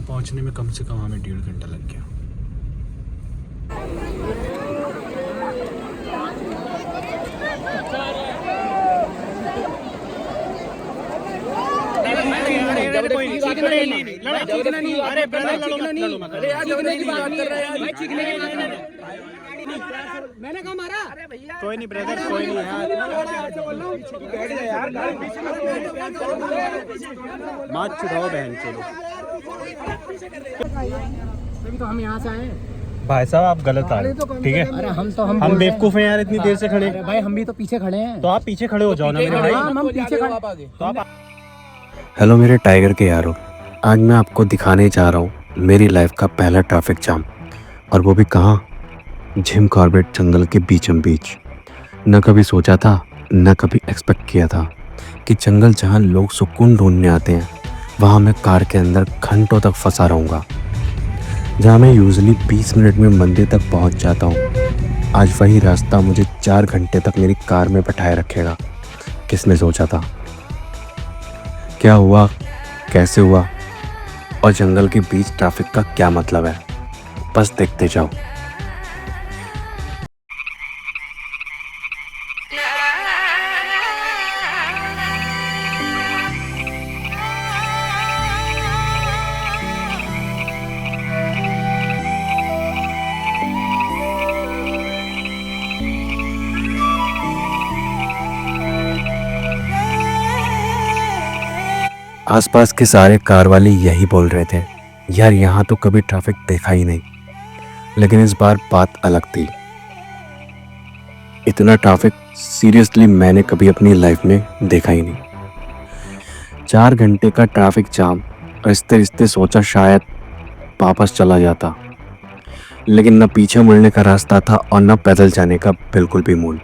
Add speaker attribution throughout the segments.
Speaker 1: पहुंचने में कम से कम हमें 1.5 घंटा लग गया।
Speaker 2: मैंने कहा मारा।
Speaker 1: कोई नहीं ब्रदर, कोई नहीं यार, मार चुराओ बहन। चलो
Speaker 2: तो हम यहाँ से आए।
Speaker 1: भाई साहब आप गलत आ रहे हो, ठीक है?
Speaker 2: अरे
Speaker 1: हम बेवकूफ हैं यार, इतनी देर से खड़े।
Speaker 2: भाई हम भी तो पीछे खड़े हैं।
Speaker 1: तो आप पीछे खड़े हो जाओ ना मेरे भाई।
Speaker 2: हम पीछे खड़े।
Speaker 1: तो आप
Speaker 3: हेलो मेरे टाइगर के यारों, आज मैं आपको दिखाने जा रहा हूँ मेरी लाइफ का पहला ट्रैफिक जाम, और वो भी कहाँ, जिम कॉर्बेट जंगल के बीचों बीच। न कभी सोचा था, न कभी एक्सपेक्ट किया था कि जंगल जहाँ लोग सुकून ढूंढने आते हैं, वहाँ मैं कार के अंदर घंटों तक फंसा रहूँगा। जहाँ मैं यूजुअली 20 मिनट में मंदिर तक पहुँच जाता हूँ, आज वही रास्ता मुझे 4 घंटे तक मेरी कार में बैठाए रखेगा। किसने सोचा था? क्या हुआ, कैसे हुआ, और जंगल के बीच ट्रैफिक का क्या मतलब है? बस देखते जाओ। आसपास के सारे कार वाले यही बोल रहे थे, यार यहाँ तो कभी ट्रैफिक देखा ही नहीं। लेकिन इस बार बात अलग थी। इतना ट्रैफिक सीरियसली मैंने कभी अपनी लाइफ में देखा ही नहीं। 4 घंटे का ट्रैफिक जाम, रिश्ते रिश्ते सोचा शायद वापस चला जाता, लेकिन न पीछे मुड़ने का रास्ता था और न पैदल जाने का बिल्कुल भी मूड।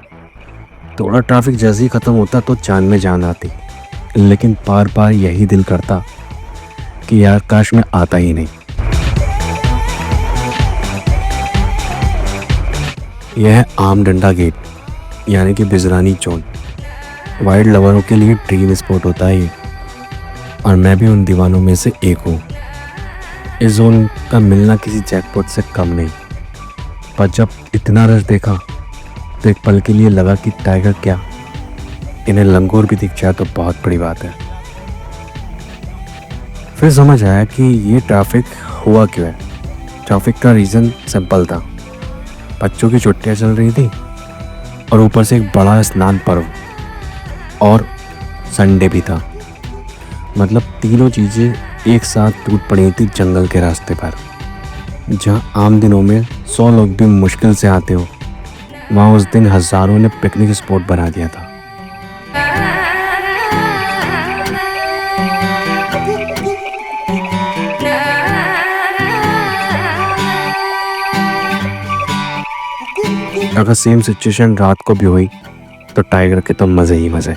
Speaker 3: थोड़ा ट्रैफिक जैसे ही ख़त्म होता तो जान में जान आती, लेकिन बार बार यही दिल करता कि यार काश मैं आता ही नहीं। यह है आम डंडा गेट, यानी कि बिजरानी जोन। वाइल्ड लवरों के लिए ड्रीम स्पॉट होता है ये, और मैं भी उन दीवानों में से एक हूँ। इस जोन का मिलना किसी जैकपॉट से कम नहीं। पर जब इतना रश देखा तो एक पल के लिए लगा कि टाइगर क्या, इन्हें लंगूर भी दिख जाए तो बहुत बड़ी बात है। फिर समझ आया कि ये ट्रैफिक हुआ क्यों है। ट्रैफिक का रीज़न सिंपल था, बच्चों की छुट्टियां चल रही थी और ऊपर से एक बड़ा स्नान पर्व, और संडे भी था। मतलब तीनों चीज़ें एक साथ टूट पड़ी थी जंगल के रास्ते पर। जहाँ आम दिनों में 100 लोग भी मुश्किल से आते हो, वहाँ उस दिन हज़ारों ने पिकनिक स्पॉट बना दिया था। अगर सेम सिचुएशन रात को भी हुई तो टाइगर के तो मज़े ही मज़े।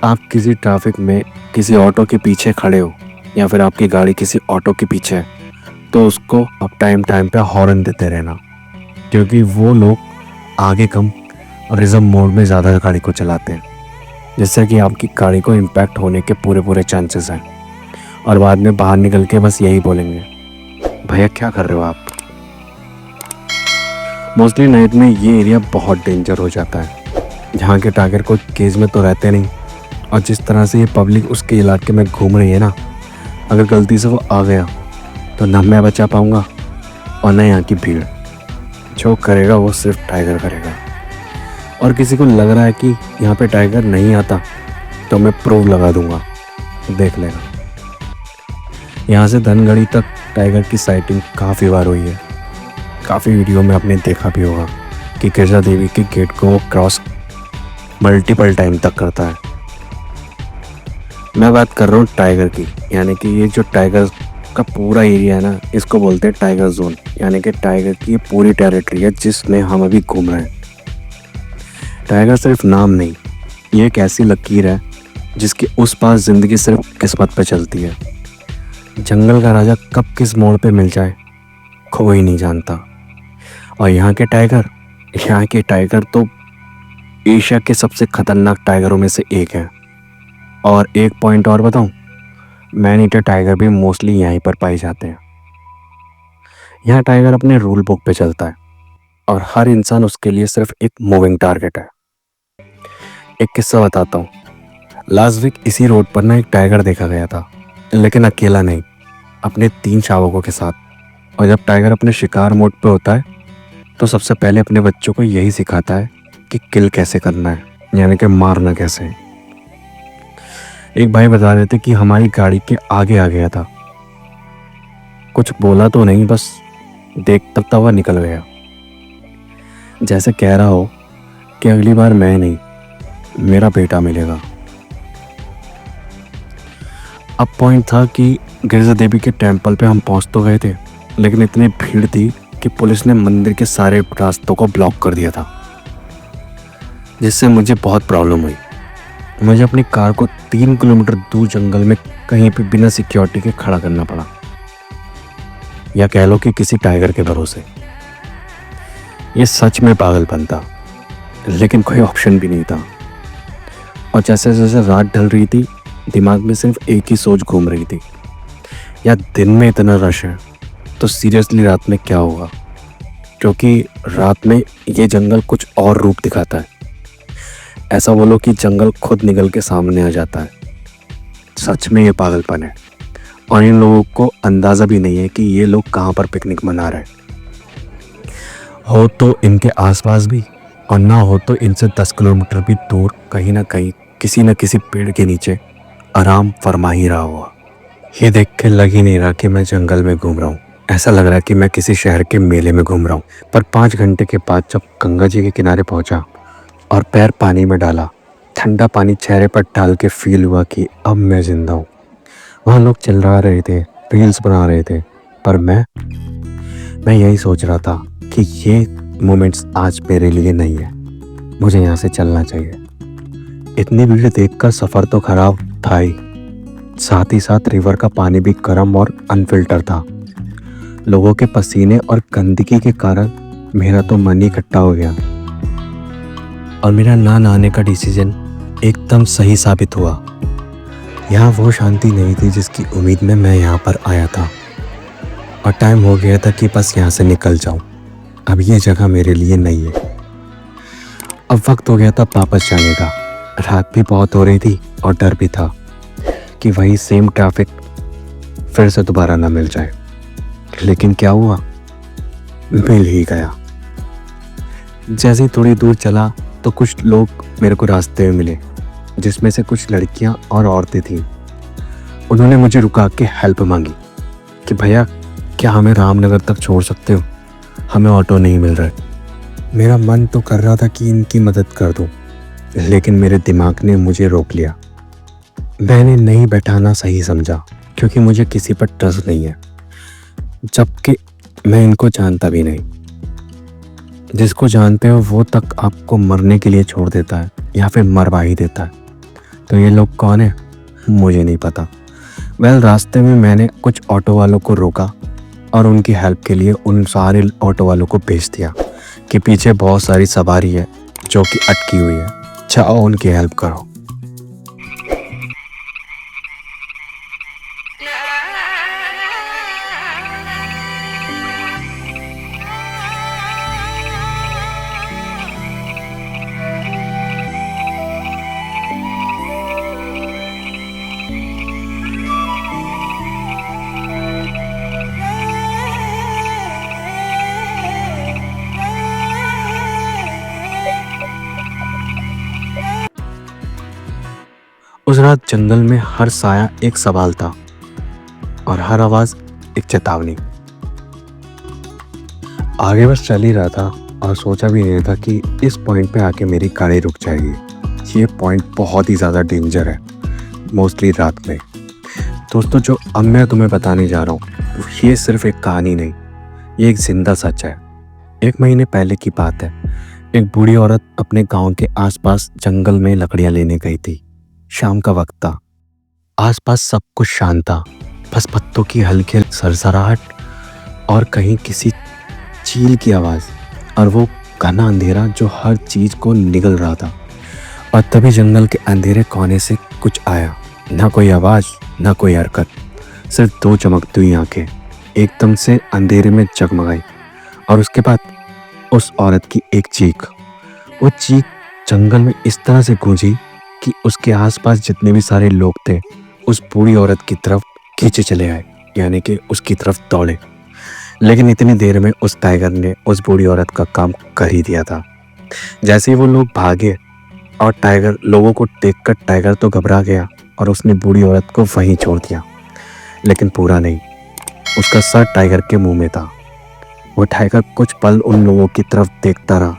Speaker 3: आप किसी ट्रैफिक में किसी ऑटो के पीछे खड़े हो, या फिर आपकी गाड़ी किसी ऑटो के पीछे है, तो उसको आप टाइम टाइम पे हॉर्न देते रहना, क्योंकि वो लोग आगे कम और रिजर्व मोड में ज़्यादा गाड़ी को चलाते हैं, जिससे कि आपकी गाड़ी को इम्पैक्ट होने के पूरे चांसेस हैं। और बाद में बाहर निकल के बस यही बोलेंगे, भैया क्या कर रहे हो आप। मोस्टली नाइट में ये एरिया बहुत डेंजर हो जाता है। जहाँ के टाइगर को केज में तो रहते नहीं, और जिस तरह से ये पब्लिक उसके इलाके में घूम रही है ना, अगर गलती से वो आ गया तो ना मैं बचा पाऊँगा और ना यहाँ की भीड़। जो करेगा वो सिर्फ टाइगर करेगा। और किसी को लग रहा है कि यहाँ पे टाइगर नहीं आता तो मैं प्रूफ लगा दूँगा, देख लेगा। यहाँ से धनगढ़ी तक टाइगर की साइटिंग काफ़ी बार हुई है। काफ़ी वीडियो में आपने देखा भी होगा कि कैसा देवी के गेट को वो क्रॉस मल्टीपल टाइम तक करता है। मैं बात कर रहा हूँ टाइगर की, यानी कि ये जो टाइगर का पूरा एरिया है ना, इसको बोलते हैं टाइगर जोन, यानी कि टाइगर की ये पूरी टेरिटरी है जिसमें हम अभी घूम रहे हैं। टाइगर सिर्फ नाम नहीं, ये एक ऐसी लकीर है जिसके उस पास ज़िंदगी सिर्फ किस्मत पे चलती है। जंगल का राजा कब किस मोड़ पे मिल जाए कोई नहीं जानता। और यहाँ के टाइगर तो एशिया के सबसे खतरनाक टाइगरों में से एक है। और एक पॉइंट और बताऊँ, मैन ईटर टाइगर भी मोस्टली यहीं पर पाए जाते हैं। यहाँ टाइगर अपने रूल बुक पे चलता है और हर इंसान उसके लिए सिर्फ एक मूविंग टारगेट है। एक किस्सा बताता हूँ। लास्ट वीक इसी रोड पर ना एक टाइगर देखा गया था, लेकिन अकेला नहीं, अपने 3 शावकों के साथ। और जब टाइगर अपने शिकार मोड पे होता है तो सबसे पहले अपने बच्चों को यही सिखाता है कि किल कैसे करना है, यानी कि मारना कैसे है। एक भाई बता रहे थे कि हमारी गाड़ी के आगे आ गया था, कुछ बोला तो नहीं, बस देखता हुआ निकल गया, जैसे कह रहा हो कि अगली बार मैं नहीं, मेरा बेटा मिलेगा। अब पॉइंट था कि गिरजा देवी के टेम्पल पे हम पहुंच तो गए थे, लेकिन इतनी भीड़ थी कि पुलिस ने मंदिर के सारे रास्तों को ब्लॉक कर दिया था, जिससे मुझे बहुत प्रॉब्लम हुई। मुझे अपनी कार को 3 किलोमीटर दूर जंगल में कहीं पे बिना सिक्योरिटी के खड़ा करना पड़ा, या कह लो कि किसी टाइगर के भरोसे। ये सच में पागलपन था, लेकिन कोई ऑप्शन भी नहीं था। और जैसे जैसे रात ढल रही थी, दिमाग में सिर्फ एक ही सोच घूम रही थी, या दिन में इतना रश है तो सीरियसली रात में क्या होगा, क्योंकि रात में ये जंगल कुछ और रूप दिखाता है। ऐसा बोलो कि जंगल खुद निकल के सामने आ जाता है। सच में ये पागलपन है, और इन लोगों को अंदाज़ा भी नहीं है कि ये लोग कहाँ पर पिकनिक मना रहे हैं। हो तो इनके आसपास भी, और ना हो तो इनसे 10 किलोमीटर भी दूर कहीं ना कहीं किसी न किसी पेड़ के नीचे आराम फरमा ही रहा हुआ। ये देख के लग ही नहीं रहा कि मैं जंगल में घूम रहा हूँ, ऐसा लग रहा है कि मैं किसी शहर के मेले में घूम रहा हूँ। पर 5 घंटे के बाद जब गंगा जी के किनारे पहुँचा और पैर पानी में डाला, ठंडा पानी चेहरे पर डाल के फील हुआ कि अब मैं जिंदा हूँ। वहाँ लोग चिल्ला रहे थे, रील्स बना रहे थे, पर मैं यही सोच रहा था कि ये मोमेंट्स आज मेरे लिए नहीं है, मुझे यहाँ से चलना चाहिए। इतनी भीड़ देखकर सफ़र तो खराब था ही, साथ ही साथ रिवर का पानी भी गर्म और अनफिल्टर था। लोगों के पसीने और गंदगी के कारण मेरा तो मन ही इकट्ठा हो गया, और मेरा ना नहाने का डिसीजन एकदम सही साबित हुआ। यहाँ वो शांति नहीं थी जिसकी उम्मीद में मैं यहाँ पर आया था, और टाइम हो गया था कि बस यहाँ से निकल जाऊँ। अब ये जगह मेरे लिए नहीं है। अब वक्त हो गया था वापस जाने का। रात भी बहुत हो रही थी और डर भी था कि वही सेम ट्रैफिक फिर से दोबारा ना मिल जाए। लेकिन क्या हुआ, मिल ही गया। जैसे ही थोड़ी दूर चला तो कुछ लोग मेरे को रास्ते में मिले, जिसमें से कुछ लड़कियां और औरतें थीं। उन्होंने मुझे रुका के हेल्प मांगी कि भैया क्या हमें रामनगर तक छोड़ सकते हो, हमें ऑटो नहीं मिल रहा है। मेरा मन तो कर रहा था कि इनकी मदद कर दूं, लेकिन मेरे दिमाग ने मुझे रोक लिया। मैंने नहीं बैठाना सही समझा, क्योंकि मुझे किसी पर ट्रस्ट नहीं है, जबकि मैं इनको जानता भी नहीं। जिसको जानते हो वो तक आपको मरने के लिए छोड़ देता है या फिर मरवा ही देता है। तो ये लोग कौन है मुझे नहीं पता। रास्ते में मैंने कुछ ऑटो वालों को रोका और उनकी हेल्प के लिए उन सारे ऑटो वालों को भेज दिया कि पीछे बहुत सारी सवारी है जो कि अटकी हुई है, जाओ उनकी हेल्प करो। उस रात जंगल में हर साया एक सवाल था और हर आवाज एक चेतावनी। आगे बस चल ही रहा था और सोचा भी नहीं था कि इस पॉइंट पे आके मेरी गाड़ी रुक जाएगी। ये पॉइंट बहुत ही ज़्यादा डेंजर है, मोस्टली रात में। दोस्तों, जो अब मैं तुम्हें बताने जा रहा हूँ ये सिर्फ एक कहानी नहीं, ये एक जिंदा सच है। 1 महीने पहले की बात है। एक बूढ़ी औरत अपने गांव के आसपास जंगल में लकड़ियां लेने गई थी। शाम का वक्त था, आसपास सब कुछ शांत था, बस पत्तों की हल्की सरसराहट और कहीं किसी चील की आवाज़, और वो घना अंधेरा जो हर चीज़ को निगल रहा था। और तभी जंगल के अंधेरे कोने से कुछ आया, ना कोई आवाज़ ना कोई हरकत, सिर्फ दो चमकती हुई आंखें एकदम से अंधेरे में जगमगाई। और उसके बाद उस औरत की एक चीख, वो चीख जंगल में इस तरह से गूंजी कि उसके आसपास जितने भी सारे लोग थे उस बूढ़ी औरत की तरफ खींचे चले आए, यानी कि उसकी तरफ दौड़े। लेकिन इतनी देर में उस टाइगर ने उस बूढ़ी औरत का काम कर ही दिया था। जैसे ही वो लोग भागे और टाइगर लोगों को देखकर टाइगर तो घबरा गया और उसने बूढ़ी औरत को वहीं छोड़ दिया। लेकिन पूरा नहीं, उसका सर टाइगर के मुंह में था। वो टाइगर कुछ पल उन लोगों की तरफ देखता रहा,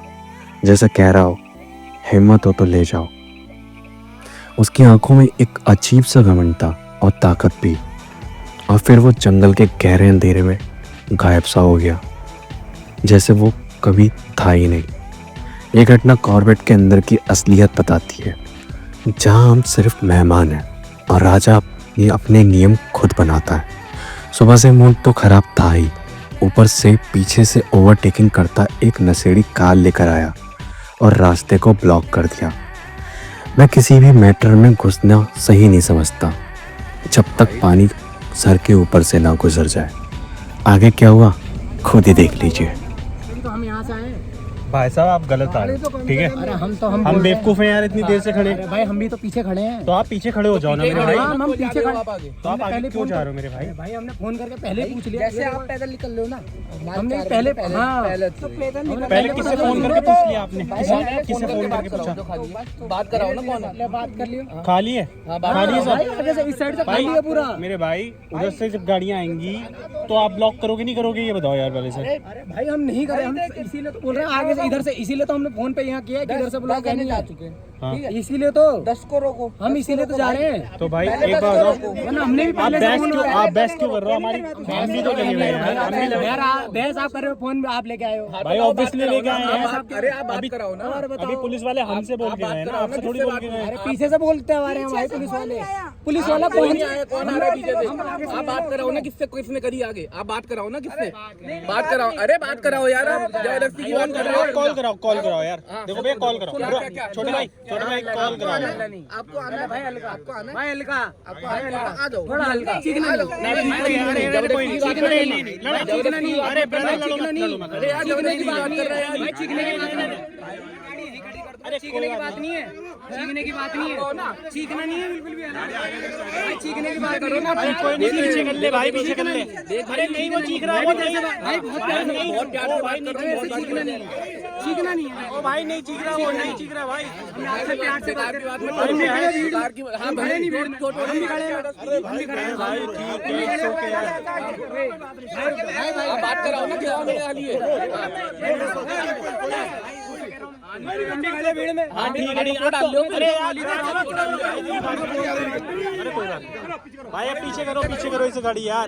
Speaker 3: जैसे कह रहा हो हिम्मत हो तो ले जाओ। उसकी आंखों में एक अजीब सा घमंड था और ताकत भी। और फिर वो जंगल के गहरे अंधेरे में गायब सा हो गया, जैसे वो कभी था ही नहीं। ये घटना कॉर्बेट के अंदर की असलियत बताती है, जहाँ हम सिर्फ मेहमान हैं और राजा ये अपने नियम खुद बनाता है। सुबह से मूड तो खराब था ही, ऊपर से पीछे से ओवरटेकिंग करता एक नशेड़ी कार लेकर आया और रास्ते को ब्लॉक कर दिया। मैं किसी भी मैटर में घुसना सही नहीं समझता जब तक पानी सर के ऊपर से ना गुजर जाए। आगे क्या हुआ खुद ही देख लीजिए।
Speaker 2: तो हम यहाँ से आए हैं।
Speaker 1: भाई साहब आप गलत आ रहे हो, ठीक है।
Speaker 2: अरे हम
Speaker 1: हम
Speaker 2: बोल रहे हैं।
Speaker 1: बेवकूफ हैं यार, इतनी देर से खड़े।
Speaker 2: अरे भाई हम भी तो पीछे खड़े हैं।
Speaker 1: तो आप पीछे खड़े हो जाओ ना मेरे भाई।
Speaker 2: हाँ, हम पीछे खड़े।
Speaker 1: तो आप आगे क्यों जा रहे हो मेरे भाई?
Speaker 2: भाई हमने फोन करके पहले पूछ लिया।
Speaker 4: जैसे आप पैदल निकल रहे हो ना,
Speaker 2: हमने पहले हाँ
Speaker 1: पहले किससे फोन करके पूछ लिया आपने? किससे फोन करके पूछा?
Speaker 4: बात कराओ ना, कौन
Speaker 2: बात कर लियो।
Speaker 1: खाली है, खाली है
Speaker 2: भाई
Speaker 1: सब।
Speaker 2: आगे से इस साइड से
Speaker 1: भाई
Speaker 2: खाली है पूरा।
Speaker 1: मेरे भाई उधर से जब गाड़ियाँ आएंगी तो आप ब्लॉक करोगे नहीं करोगे, ये बताओ यार पहले से।
Speaker 2: अरे भाई हम नहीं करे, हम इसीलिए तो बोल रहे हैं आगे से इधर से, इसीलिए तो हमने फोन पे यहाँ किया है कि इधर से ब्लॉक करने जा चुके हैं।
Speaker 1: हाँ।
Speaker 2: इसीलिए तो
Speaker 4: 10 को रोको।
Speaker 2: हम इसीलिए तो जा रहे हैं।
Speaker 1: तो भाई एक बात बताओ,
Speaker 2: वरना हमने भी
Speaker 1: आप
Speaker 2: पहले से
Speaker 1: बहस
Speaker 2: फोन
Speaker 1: क्यों
Speaker 2: लगाया।
Speaker 1: आप बहस क्यों कर रहे हो? हमारी हम भी तो लगे हुए हैं यार, हम भी लगे।
Speaker 2: बहस आप कर रहे हो, फोन में आप लेके आए हो।
Speaker 1: भाई ऑब्वियसली लेके आए हैं।
Speaker 4: अरे आप बात कराओ ना।
Speaker 2: और बताओ।
Speaker 1: अभी पुलिस वाले हमसे बोल के गए ना, आपसे थोड़ी बोल के गए।
Speaker 2: अरे पीछे से बोलते आ रहे हैं भाई पुलिस वाले। पुलिस वाला
Speaker 4: कौन आया, कौन आ रहा है पीछे से? आप बात कराओ ना, किससे किसने करी आगे? आप बात कराओ ना, किससे बात कराओ? अरे बात कराओ यार, आप जबरदस्ती की बात कर रहे हो।
Speaker 1: कॉल कराओ यार। देखो भैया कॉल कराओ। छोटे भाई कॉल कराओ।
Speaker 4: आपको आना है भाई, हल्का आपको आना है
Speaker 2: भाई हल्का,
Speaker 4: आपको आना है, आ जाओ
Speaker 2: थोड़ा हल्का। चीखना नहीं।
Speaker 1: चीखना नहीं। अरे ब्रदर लड़ो मत।
Speaker 4: अरे यार
Speaker 2: चीखने की बात नहीं
Speaker 4: कर रहा है
Speaker 2: है।
Speaker 4: यार।
Speaker 2: भाई चीखने की बात नहीं है।
Speaker 1: अरे
Speaker 2: चीखने की बात नहीं है। चीखने की बात नहीं है। चीखना नहीं है बिल्कुल भी। भाई चीखने की बात करो ना।
Speaker 1: कोई नहीं, पीछे कर ले भाई, पीछे कर ले। अरे नहीं वो चीख रहा है, वो नहीं।
Speaker 2: भाई बहुत प्यार से
Speaker 4: बहुत प्यार से बात कर रहे हो, बहुत
Speaker 2: चीखना नहीं है। चीखना नहीं है।
Speaker 1: ओ भाई नहीं चीख रहा, वो नहीं चीख रहा भाई।
Speaker 2: आपसे प्यार से बात कर।
Speaker 4: सरकार की हाँ
Speaker 2: खड़े नहीं भीड़ में।
Speaker 4: छोड़
Speaker 2: हम भी खड़े हैं।
Speaker 1: भाई ठीक है, it's okay यार।
Speaker 4: आप बात कराओ ना, क्या होने वाली है?
Speaker 2: हम भी खड़े भीड़ में।
Speaker 1: हाँ ठीक है, अरे यार भाई आप पीछे करो इसे गाड़ी यार।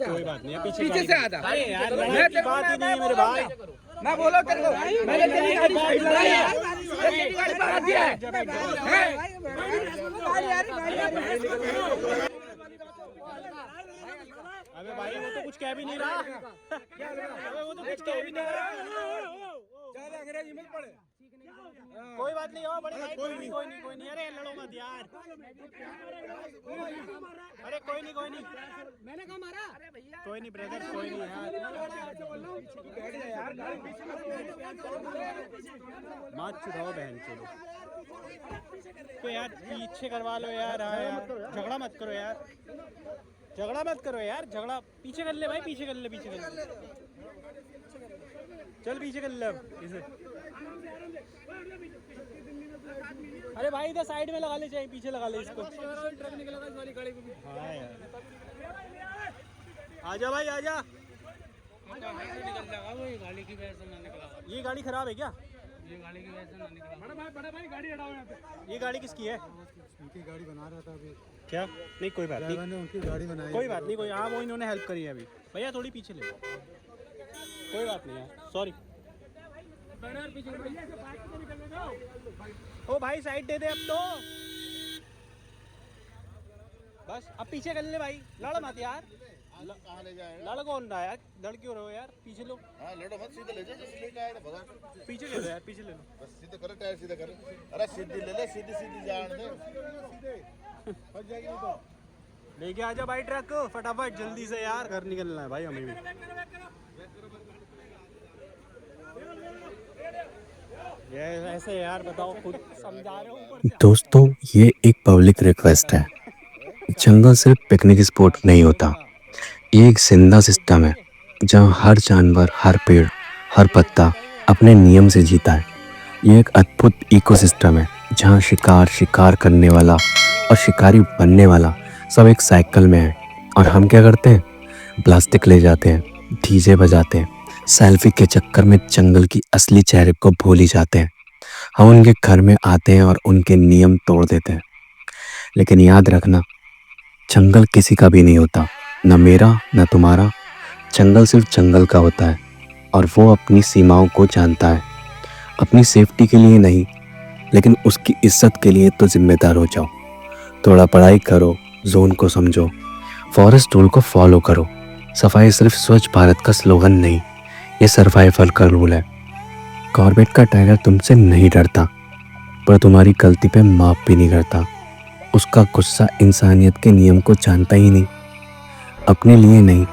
Speaker 1: कोई बात नहीं,
Speaker 4: पीछे से आ जा।
Speaker 1: अरे यार लड़ने की बात ही नहीं है मेरे भाई।
Speaker 4: मैं बोलो तेरे को, मैंने तेरी गाड़ी साइड लगाई है, तेरी गाड़ी पर हाथ दिया है।
Speaker 1: अबे भाई वो तो कुछ कह भी नहीं रहा। अबे वो तो कुछ कह भी नहीं रहा। कोई बात नहीं, हो बड़े भाई, कोई नहीं। अरे लड़ो मत यार। अरे कोई नहीं।
Speaker 2: मैंने कहा मारा।
Speaker 1: कोई नहीं ब्रदर, कोई नहीं यार। मत छुड़ाओ बहन, चलो तो यार पीछे करवा लो यार। हाँ यार झगड़ा मत करो यार। झगड़ा पीछे कर ले भाई, पीछे कर ले। चल पीछे कर ले अब इसे। अरे भाई इधर साइड में लगा ले, चाहिए पीछे लगा ले इसको। हाँ यार आजा भाई आजा। ये गाड़ी खराब है क्या? ये गाड़ी की वजह से ना निकला। बड़ा भाई गाड़ी हटाओ यहाँ पे। ये गाड़ी किसकी है?
Speaker 5: उनकी गाड़ी बना रहा था अभी।
Speaker 1: क्या? नहीं कोई बात नहीं,
Speaker 5: उनकी गाड़ी बनाई।
Speaker 1: कोई बात नहीं, कोई हाँ वो इन्होंने हेल्प करी है अभी। भैया थोड़ी पीछे ले, कोई बात नहीं यार, सॉरी। ओ भाई साइड दे दे अब तो, बस अब पीछे कर ले भाई, लड़ मत यार। लड़ कौन रहा है यार? लड़ क्यों रहे हो यार? पीछे लो।
Speaker 6: हाँ लड़ो मत, सीधे ले जा जैसे लेके आए ना भगा।
Speaker 1: पीछे ले लो यार, पीछे ले लो।
Speaker 6: बस सीधे करो, टायर सीधे करो। अरे सीधी ले ले, सीधी सीधी जान दे।
Speaker 1: लेके आजा भाई ट्रक फटाफट जल्दी से यार, घर निकलना है भाई हमें भी। ये ऐसे यार बताओ, खुद समझा रहे हो ऊपर से।
Speaker 3: दोस्तों ये एक पब्लिक रिक्वेस्ट है, जंगल सिर्फ पिकनिक स्पॉट नहीं होता, ये एक जिंदा सिस्टम है जहाँ हर जानवर, हर पेड़, हर पत्ता अपने नियम से जीता है। ये एक अद्भुत इकोसिस्टम है जहाँ शिकार करने वाला और शिकारी बनने वाला सब एक साइकिल में है। और हम क्या करते हैं? प्लास्टिक ले जाते हैं, डीजे बजाते हैं, सेल्फी के चक्कर में जंगल की असली चेहरे को भूल ही जाते हैं। हम उनके घर में आते हैं और उनके नियम तोड़ देते हैं। लेकिन याद रखना, जंगल किसी का भी नहीं होता, न मेरा न तुम्हारा। जंगल सिर्फ जंगल का होता है और वो अपनी सीमाओं को जानता है। अपनी सेफ्टी के लिए नहीं, लेकिन उसकी इज्जत के लिए तो जिम्मेदार हो जाओ। थोड़ा पढ़ाई करो, जोन को समझो, फॉरेस्ट रूल को फॉलो करो। सफाई सिर्फ स्वच्छ भारत का स्लोगन नहीं, ये सर्वाइवल का रूल है। कॉर्बेट का टाइगर तुमसे नहीं डरता, पर तुम्हारी गलती पे माफ़ भी नहीं करता। उसका गुस्सा इंसानियत के नियम को जानता ही नहीं। अपने लिए नहीं,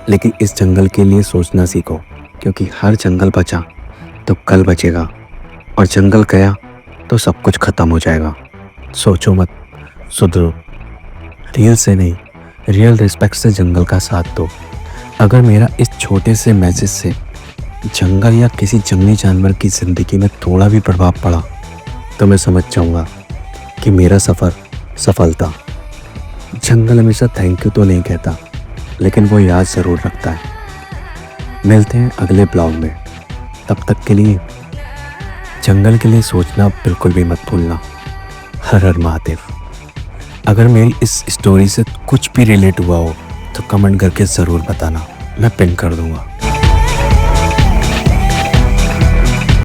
Speaker 3: लेकिन इस जंगल के लिए सोचना सीखो, क्योंकि हर जंगल बचा तो कल बचेगा, और जंगल गया तो सब कुछ खत्म हो जाएगा। सोचो मत, सुधरो। रील से नहीं, रियल रिस्पेक्ट से जंगल का साथ दो। अगर मेरा इस छोटे से मैसेज से जंगल या किसी जंगली जानवर की ज़िंदगी में थोड़ा भी प्रभाव पड़ा, तो मैं समझ जाऊंगा कि मेरा सफ़र सफल था। जंगल हमेशा थैंक यू तो नहीं कहता, लेकिन वो याद ज़रूर रखता है। मिलते हैं अगले ब्लॉग में, तब तक के लिए जंगल के लिए सोचना बिल्कुल भी मत भूलना। हर हर महादेव। अगर मेरी इस स्टोरी से कुछ भी रिलेट हुआ हो तो कमेंट करके ज़रूर बताना, मैं पिन कर दूंगा।